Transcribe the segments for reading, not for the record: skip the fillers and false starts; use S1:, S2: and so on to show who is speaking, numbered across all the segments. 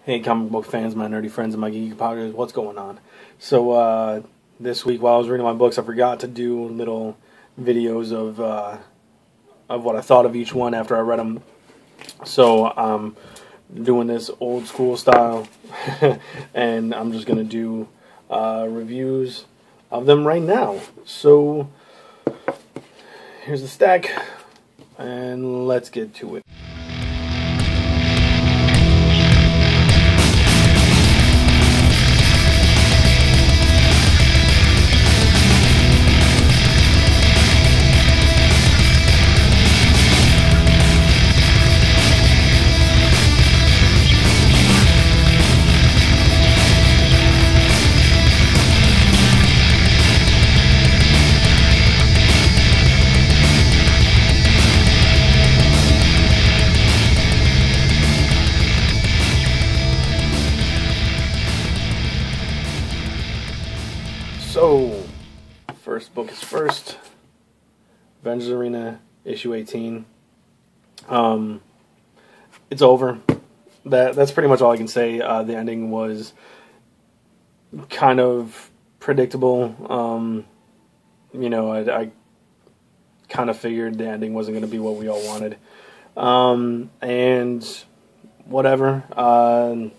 S1: Hey, comic book fans, my nerdy friends, and my geeky poggers, what's going on? So, this week while I was reading my books, I forgot to do little videos of what I thought of each one after I read them. So, I'm doing this old school style, and I'm just going to do reviews of them right now. So, here's the stack, and let's get to it. So, first book is first. Avengers Arena, issue 18. It's over. That's pretty much all I can say. The ending was kind of predictable. I kind of figured the ending wasn't going to be what we all wanted. And whatever. The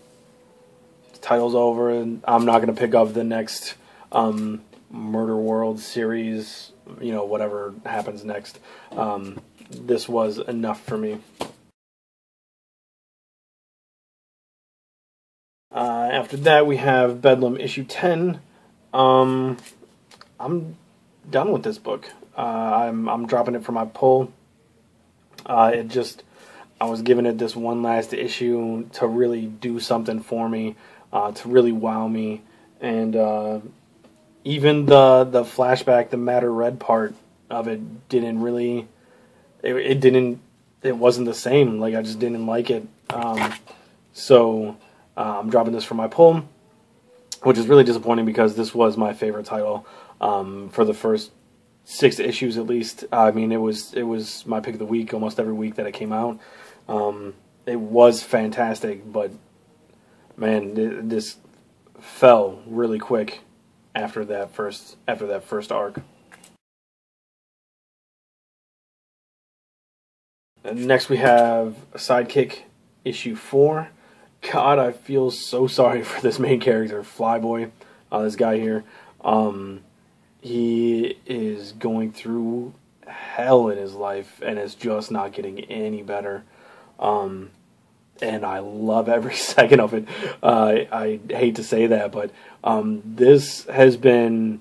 S1: title's over, and I'm not going to pick up the next Murder World series, whatever happens next. This was enough for me. After that, we have Bedlam issue 10. I'm done with this book. I'm dropping it from my pull. I was giving it this one last issue to really do something for me, to really wow me, and even the flashback, the Matter Red part of it didn't really, it wasn't the same. Like, I just didn't like it. So I'm dropping this from my pull, which is really disappointing because this was my favorite title for the first 6 issues at least. I mean, it was my pick of the week almost every week that it came out. It was fantastic, but man, this fell really quick after that first arc. And next we have Sidekick issue 4. God, I feel so sorry for this main character, Flyboy, this guy here. He is going through hell in his life, and it's just not getting any better. And I love every second of it. I hate to say that, but this has been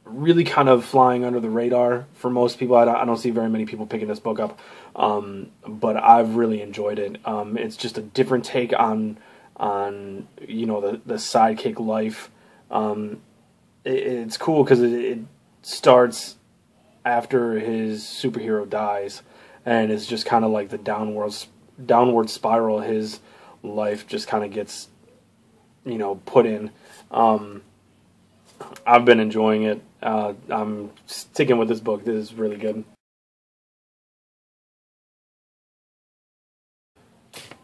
S1: really kind of flying under the radar for most people. I don't see very many people picking this book up, but I've really enjoyed it. It's just a different take on the sidekick life. It's cool because it starts after his superhero dies, and it's just kind of like the downward spiral his life just kind of gets put in. I've been enjoying it. I'm sticking with this book. This is really good.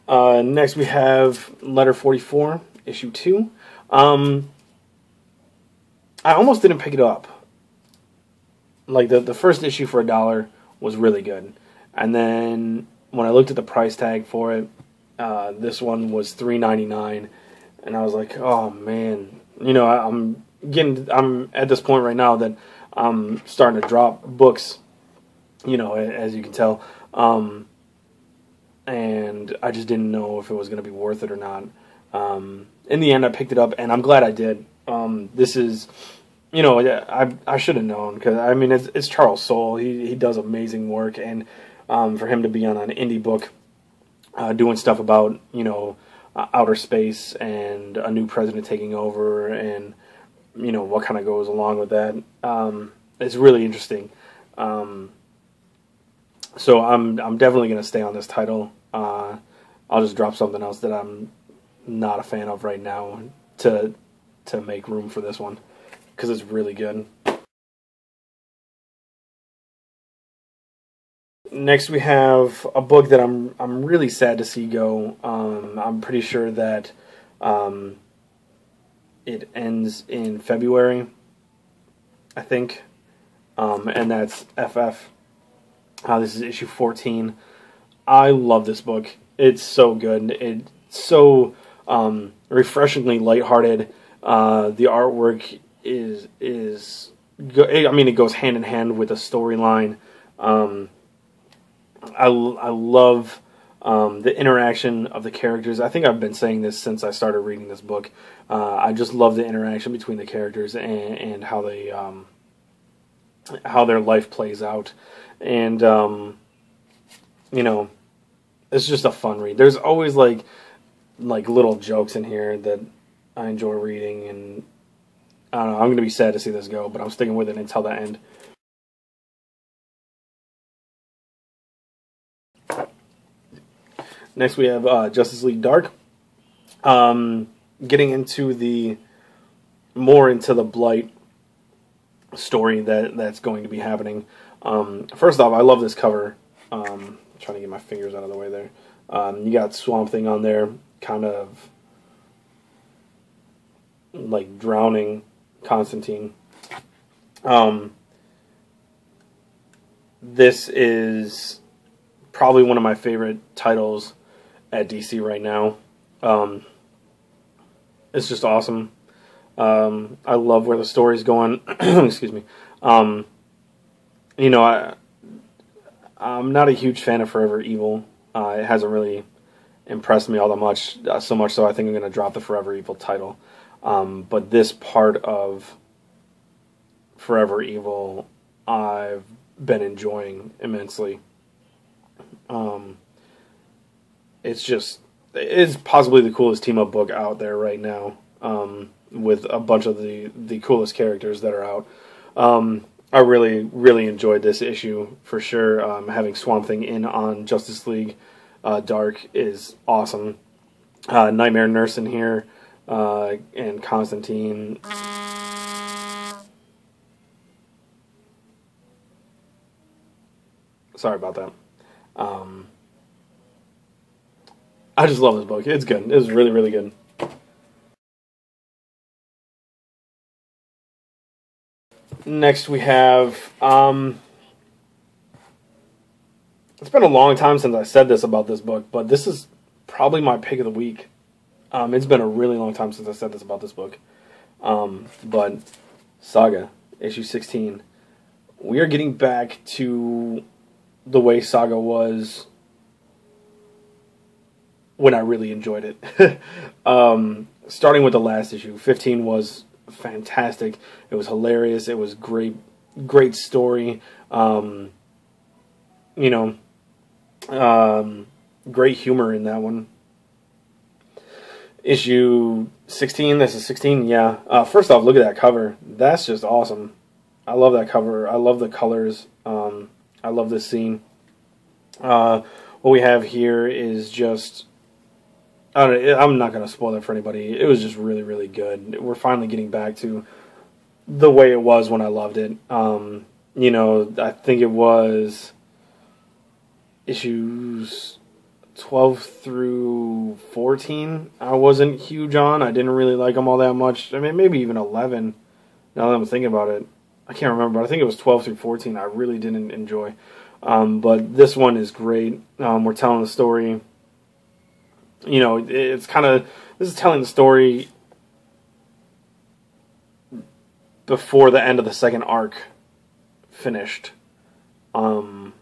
S1: Next we have Letter 44 issue 2. I almost didn't pick it up. Like, the first issue for $1 was really good, and then when I looked at the price tag for it, this one was $3.99, and I was like, oh man, I'm at this point right now that I'm starting to drop books, as you can tell, and I just didn't know if it was going to be worth it or not. In the end, I picked it up, and I'm glad I did. This is, I should have known, because I mean it's Charles Soule. He does amazing work, and for him to be on an indie book, doing stuff about, outer space and a new president taking over, and, what kind of goes along with that. It's really interesting. So I'm definitely going to stay on this title. I'll just drop something else that I'm not a fan of right now to make room for this one, because it's really good. Next we have a book that I'm really sad to see go. I'm pretty sure that it ends in February, I think, and that's FF. This is issue 14. I love this book. It's so good. It's so refreshingly lighthearted. The artwork is I mean, it goes hand in hand with the storyline. I love the interaction of the characters. I think I've been saying this since I started reading this book. I just love the interaction between the characters and how they how their life plays out. And you know, it's just a fun read. There's always like little jokes in here that I enjoy reading, and I don't know, I'm going to be sad to see this go, but I'm sticking with it until the end. Next we have Justice League Dark. Getting into more into the Blight story that's going to be happening. First off, I love this cover. Trying to get my fingers out of the way there. You got Swamp Thing on there, kind of like drowning Constantine. This is probably one of my favorite titles at DC right now. It's just awesome. I love where the story's going. Excuse me. You know, I'm not a huge fan of Forever Evil. It hasn't really impressed me all that much, so much so I think I'm going to drop the Forever Evil title. But this part of Forever Evil I've been enjoying immensely. It's possibly the coolest team-up book out there right now, with a bunch of the coolest characters that are out. I really, really enjoyed this issue, for sure. Having Swamp Thing in on Justice League Dark is awesome. Nightmare Nurse in here, and Constantine. Sorry about that. I just love this book. It's good. It's really, really good. Next we have, it's been a long time since I said this about this book, but this is probably my pick of the week. It's been a really long time since I said this about this book. But Saga, issue 16. We are getting back to the way Saga was when I really enjoyed it. Starting with the last issue, 15 was fantastic. It was hilarious. It was great story. You know, great humor in that one. Issue 16, this is 16, yeah. First off, look at that cover. That's just awesome. I love that cover. I love the colors. I love this scene. What we have here is just, I'm not going to spoil it for anybody. It was just really, really good. We're finally getting back to the way it was when I loved it. You know, I think it was issues 12 through 14 I wasn't huge on. I didn't really like them all that much. I mean, maybe even 11, now that I'm thinking about it. I can't remember, but I think it was 12 through 14 I really didn't enjoy. But this one is great. We're telling the story. You know, it's kind of, this is telling the story before the end of the second arc finished. I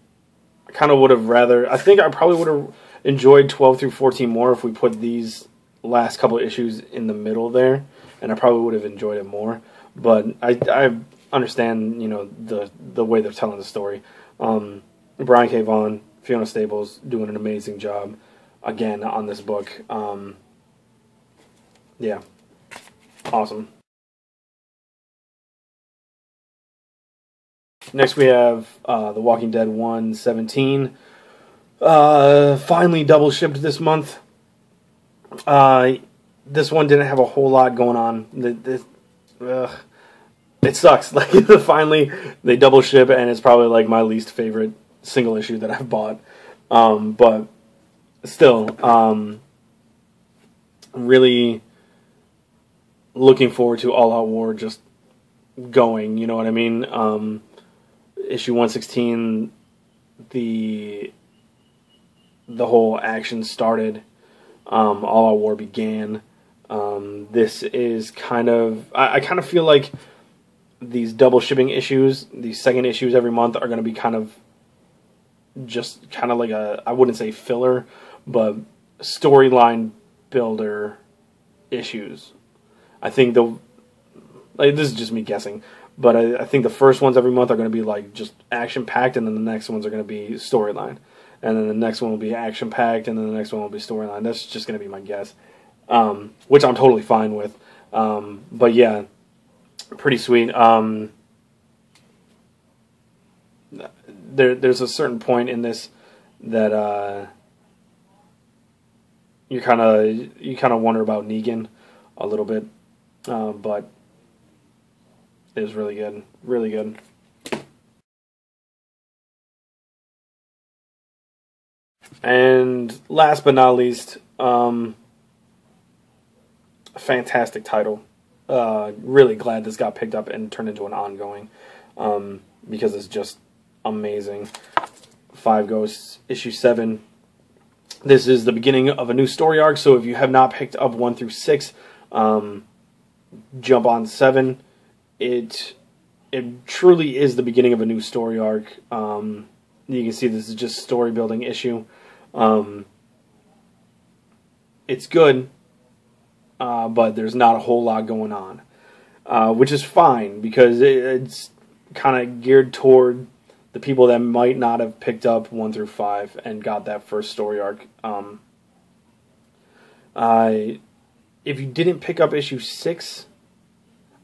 S1: kind of would have I think I probably would have enjoyed 12 through 14 more if we put these last couple of issues in the middle there, and I probably would have enjoyed it more. But I understand, you know, the way they're telling the story. Brian K. Vaughan, Fiona Staples doing an amazing job again on this book. Yeah, awesome. Next we have The Walking Dead 117. Finally double shipped this month. This one didn't have a whole lot going on. It sucks. Like, finally they double ship, and it's probably like my least favorite single issue that I've bought. But still, really looking forward to All Out War just going, you know what I mean? Issue 116, the whole action started. All Out War began. This is kind of... I kind of feel like these double shipping issues, these second issues every month, are going to be kind of just kind of like a... I wouldn't say filler, but storyline builder issues. I think this is just me guessing, but I think the first ones every month are going to be like just action-packed, and then the next ones are going to be storyline. And then the next one will be action-packed, and then the next one will be storyline. That's just going to be my guess, which I'm totally fine with. But yeah, pretty sweet. There's a certain point in this that you kind of wonder about Negan a little bit, but it was really good, really good. And last but not least, a fantastic title. Really glad this got picked up and turned into an ongoing, because it's just amazing. Five Ghosts, issue 7. This is the beginning of a new story arc, so if you have not picked up 1 through 6, jump on 7. It truly is the beginning of a new story arc. You can see this is just story building issue. It's good, but there's not a whole lot going on, which is fine because it's kind of geared toward the people that might not have picked up 1 through 5 and got that first story arc. If you didn't pick up issue 6,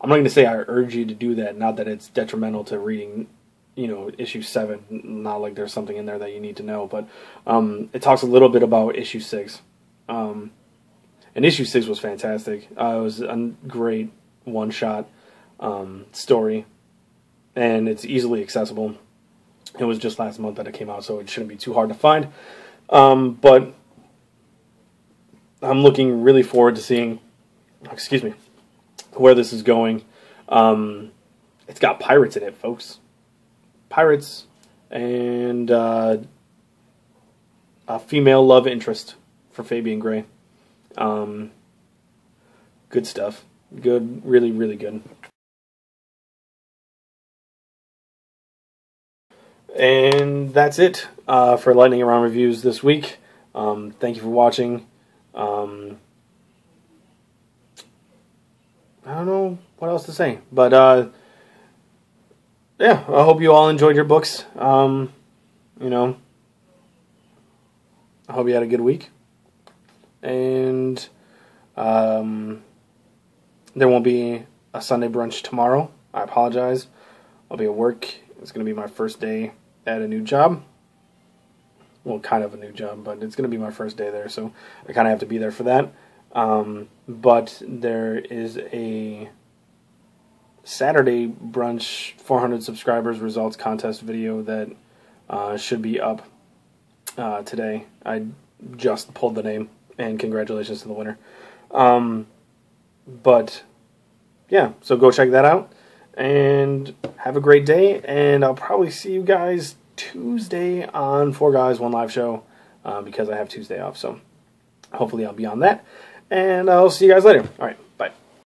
S1: I'm not going to say I urge you to do that. Not that it's detrimental to reading, issue 7. Not like there's something in there that you need to know, but it talks a little bit about issue 6. And issue 6 was fantastic. It was a great one-shot story, and it's easily accessible. It was just last month that it came out, so it shouldn't be too hard to find. But I'm looking really forward to seeing, where this is going. It's got pirates in it, folks. Pirates and a female love interest for Fabian Gray. Good stuff. Good, really, really good. And that's it for Lightning Around Reviews this week. Thank you for watching. I don't know what else to say, but yeah, I hope you all enjoyed your books. I hope you had a good week. And there won't be a Sunday brunch tomorrow. I apologize. I'll be at work. It's going to be my first day at a new job. Well, kind of a new job, but it's going to be my first day there, so I kind of have to be there for that. But there is a Saturday brunch 400 subscribers results contest video that should be up today. I just pulled the name, and congratulations to the winner. But yeah, so go check that out and have a great day, and I'll probably see you guys Tuesday on 4 Guys, 1 Live Show, because I have Tuesday off, so hopefully I'll be on that, and I'll see you guys later. All right.